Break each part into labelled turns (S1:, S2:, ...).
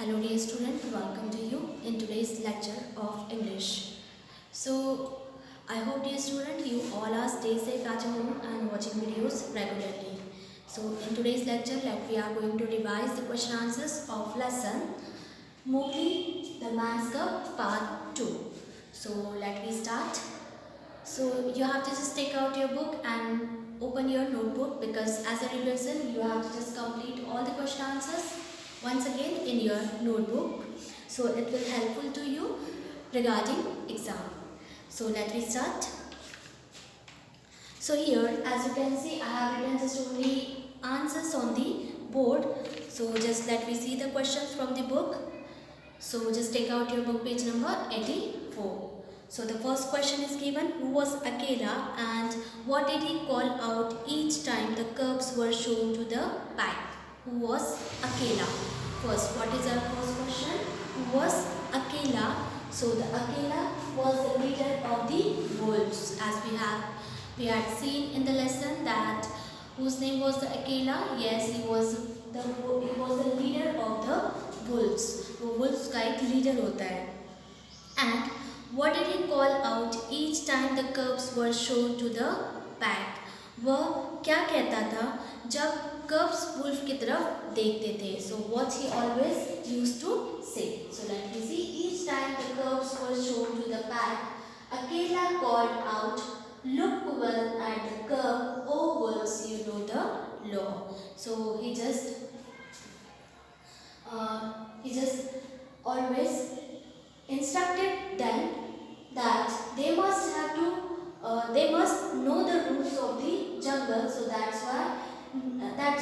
S1: Hello dear student, welcome to you in today's lecture of English. So I hope dear student you all are stay safe at home and watching videos regularly. So in today's lecture we are going to revise the question answers of lesson Mowgli the Man's Cub part 2. So let me start. So you have to just take out your book and open your notebook because as a revision you have to just complete all the question answers once again in your notebook. So it will helpful to you regarding exam. So let me start. So here as you can see I have written just only answers on the board. So just let me see the questions from the book. So just take out your book page number 84. So the first question is given, who was Akela and what did he call out each time the cubs were shown to the pack? Who was Akela? First, what is our first question? Who was Akela? So the Akela was the leader of the wolves, as we had seen in the lesson that whose name was the Akela. Yes, he was the leader of the wolves. वो wolves का एक leader होता है. And what did he call out each time the cubs were shown to the pack? वह क्या कहता था जब cubs wolf की तरफ देखते थे? So what he always used to say. So let me see. Each time the cubs were shown to the pack, Akela called out, "Look well at the cub, O wolves, you know the law." So he just always instructed them that they must know the rules of the jungle. So that's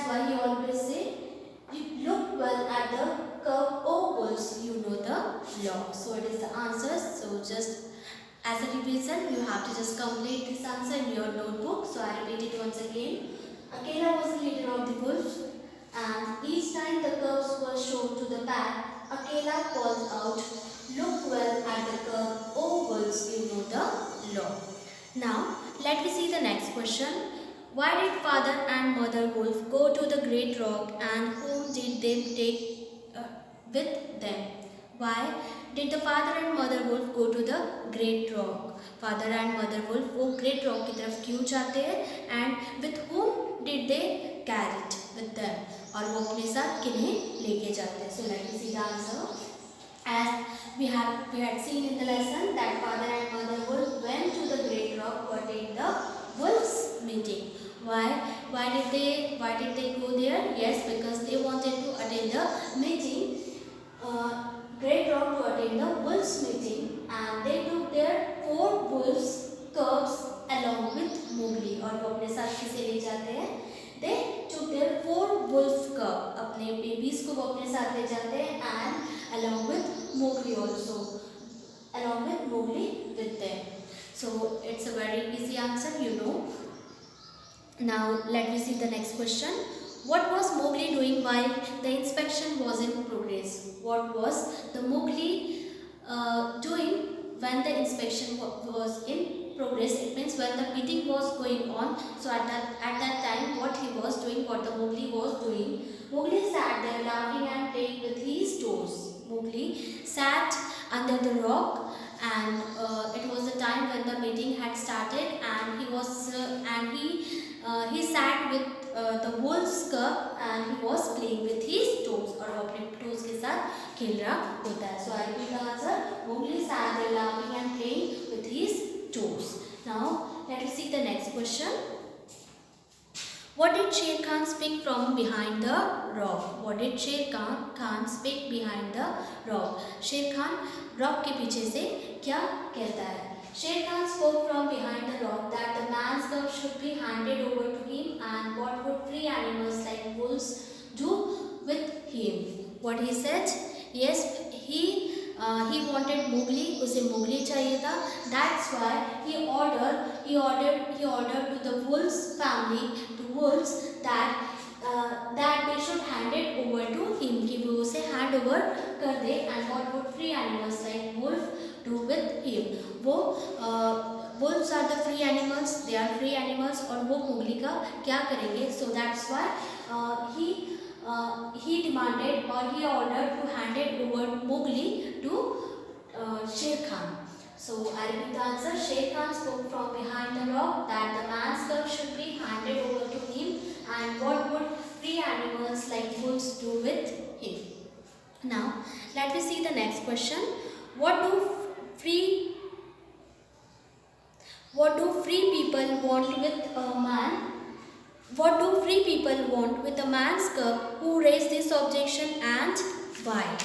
S1: why he always say, "Look well at the cub, O wolves, you know the law." So it is the answers. So just as a revision, you have to just complete this answer in your notebook. So I repeat it once again. Akela was the leader of the wolves, and each time the cubs were shown to the pack, Akela called out, "Look well at the cub, O wolves, you know the law." Now, let me see the next question. Why did father and mother wolf go to the great rock and whom did they take with them? Why did the father and mother wolf go to the great rock? Father and mother wolf वो great rock की तरफ क्यों जाते हैं? And with whom did they carry it with them? और वो अपने साथ किन्हें लेके जाते हैं? So let me see the answer. As we had seen in the lesson that father and mother wolf went to the great rock to attend the wolves meeting. Why did they go there? Yes, because they wanted to attend the meeting. Great rock to attend the wolves meeting, and they took their 4 wolves cubs along with Mowgli. और वो अपने साथ किसे ले जाते हैं? They took their 4 wolf cub. अपने babies को वो अपने साथ ले जाते हैं and along with Mowgli also. Along with Mowgli with them. So it's a very easy answer, you know. Now let me see the next question. What was Mowgli doing while the inspection was in progress? What was the Mowgli doing when the inspection was in progress? It means when the meeting was going on. So at that time, what he was doing, what the Mowgli was doing, Mowgli sat there laughing and playing with his toes. Mowgli sat under the rock, and it was the time when the meeting had started, and he sat with the wolf's cub and he was playing with his toes और वो अपने toes के साथ खेल रहा होता है. So I repeat the answer. Mowgli sat there laughing and playing with his toes. Now let us see the next question. What did Sher Khan speak from behind the rock? What did Sher Khan speak behind the rock? Sher Khan rock के पीछे से क्या कहता है? Sher Khan spoke from behind the rock that the man's cub should be handed over to him, and what would free animals like wolves do with him? What he said? Yes, he wanted Mowgli. उसे Mowgli चाहिए था. That's why he ordered to the wolves family, to wolves that they should hand it over to him. कि वो उसे hand over कर दे. And what would free animals like wolf do with him? वो wolves are the free animals. They are free animals. और वो Mowgli का क्या करेंगे? So that's why he demanded or he ordered to hand it over Mowgli to Sher Khan. So I repeat the answer. Sher Khan spoke from behind the rock that the man's cub should be handed over to him, and what would free animals like wolves do with him? Now, let me see the next question. What do free what do free people want with a man? What do free people want with a man's cub? Who raised this objection and why?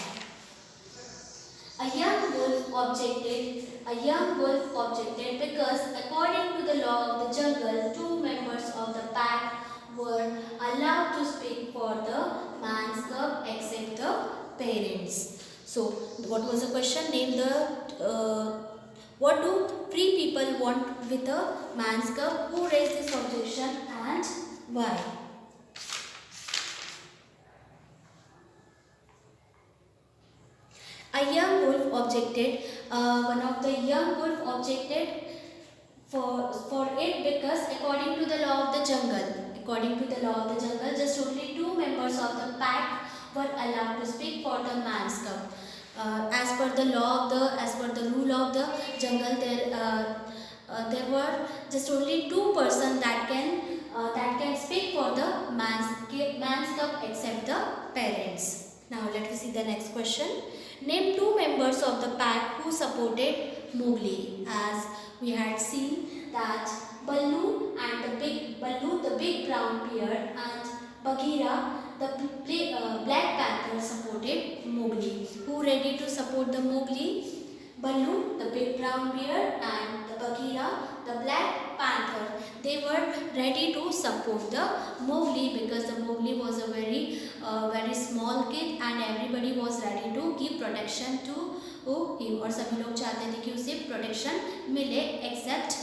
S1: A young wolf objected. A young wolf objected because, according to the law of the jungle, two members of the pack were allowed to speak for the man's cub except the parents. So, what was the question? Name the. What do free people want with a man's cub? Who raised this objection and why? A young wolf objected. One of the young wolf objected for it because according to the law of the jungle, just only two members of the pack were allowed to speak for the man's cub. As per the rule of the jungle, there were just only two persons that can speak for the man's cub except the parents. Now let us see the next question. Name two members of the pack who supported Mowgli. As we had seen that Baloo, the big brown bear, and Bagheera, the Black Panther supported Mowgli. Who ready to support the Mowgli? Baloo, the big brown bear, and the Bagheera, the Black Panther. They were ready to support the Mowgli because the Mowgli was a very small kid and everybody was ready to give protection to him. और सभी लोग चाहते थे कि उसे protection मिले except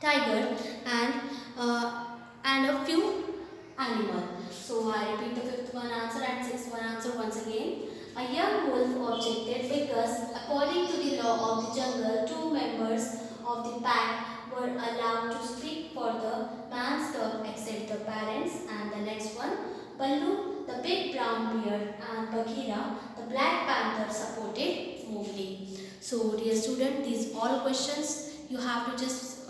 S1: tiger and a few animals. So I repeat the fifth one answer and sixth one answer once again. A young wolf objected because, according to the law of the jungle, two members of the pack were allowed to speak for the man's cub except the parents. And the next one, Baloo, the big brown bear, and Bagheera, the Black Panther supported Mowgli. So, dear student, these all questions you have to just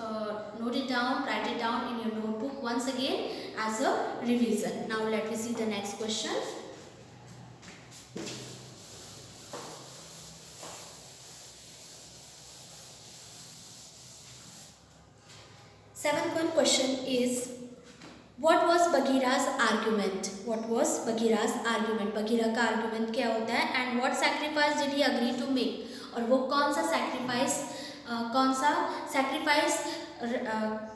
S1: note it down, write it down in your notebook once again as a revision. Now, let me see the next question. Seventh one question is, what was Bagheera's argument? What was Bagheera's argument? Bagheera का argument क्या होता है? And what sacrifice did he agree to make? और वो कौन सा sacrifice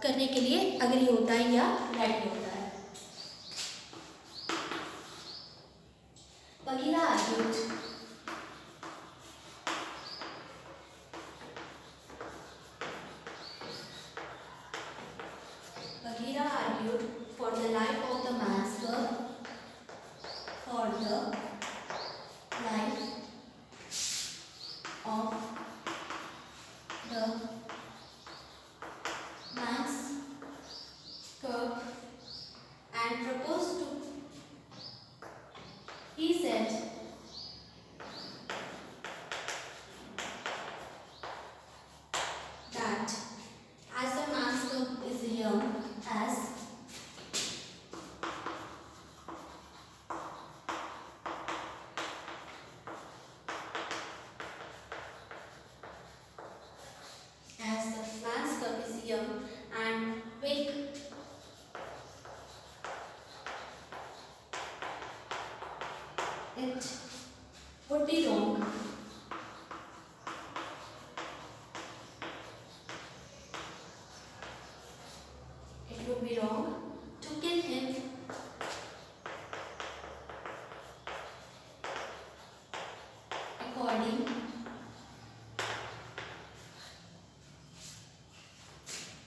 S1: करने के लिए agree होता है या ready होता है? Bagheera argued. Bagheera argued for the life of the man's cub, for the life of the man's cub and proposed to, he said, that as the man's cub is young, as the man's cub is young and weak, it would be wrong to kill him according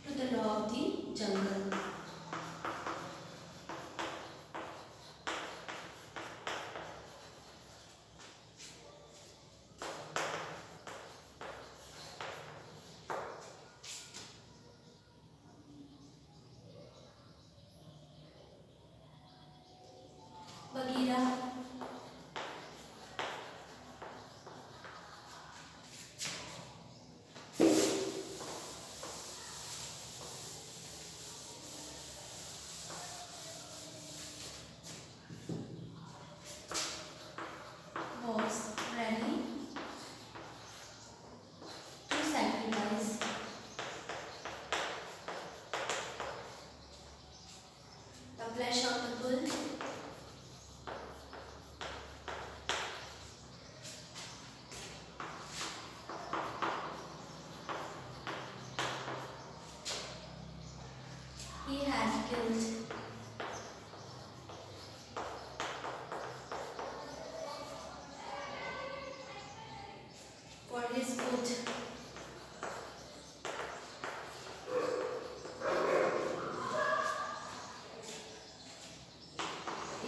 S1: to the law of the jungle. Bagheera. Was ready to sacrifice the flesh of the bull he had killed for his food.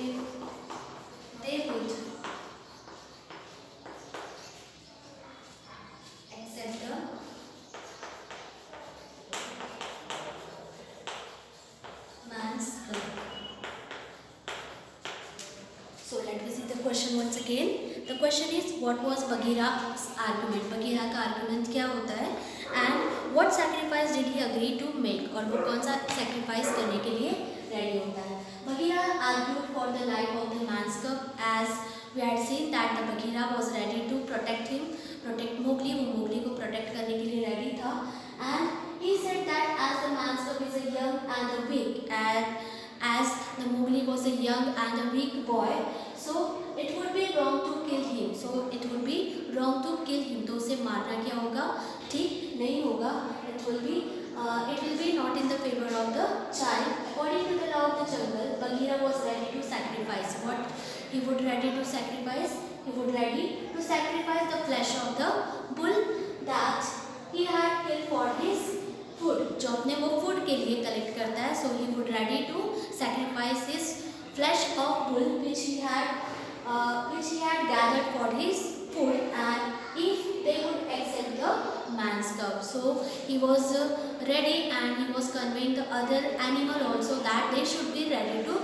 S1: If they would accept the man's will. So let me see the question once again. The question is, what was Bagheera's argument? Bagheera का argument क्या होता है? And what sacrifice did he agree to make? और वो कौन सा sacrifice करने के लिए ready होता है? Bagheera argued for the life of the man's cub, as we had seen that the Bagheera was ready to protect him, protect Mowgli. वो Mowgli को protect करने के लिए ready था. And he said that as the man's cub is a young and a weak, and as the Mowgli was a young and a weak boy, so it would be wrong to kill him. So it would be wrong to kill him. तो उसे मारना क्या होगा? ठीक नहीं होगा. It will be not in the favor of the child. According to the law of the jungle, Bagheera was ready to sacrifice. What he would ready to sacrifice? He would ready to sacrifice the flesh of the bull that he had killed for his food. जो अपने वो food के लिए collect करता है. So he would ready to sacrifice his flesh of bull which he had gathered for his food, and if they would accept the man's cub. So he was ready, and he was conveying the other animal also that they should be ready to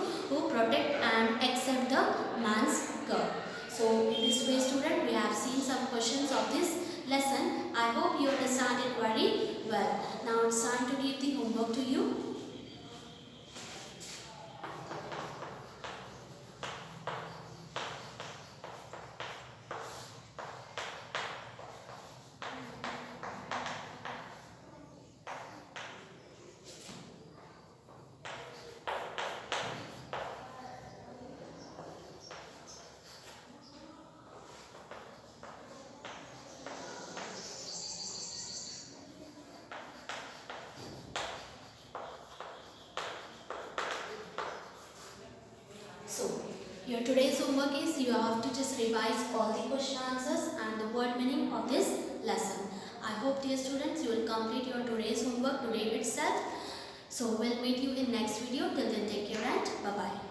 S1: protect and accept the man's cub. So in this way, student, we have seen some questions of this lesson. I hope you understand it very well. Now it's time to give the homework to you. So, your today's homework is you have to just revise all the question answers and the word meaning of this lesson. I hope, dear students, you will complete your today's homework today itself. So, we'll meet you in next video. Till then, take care and bye-bye.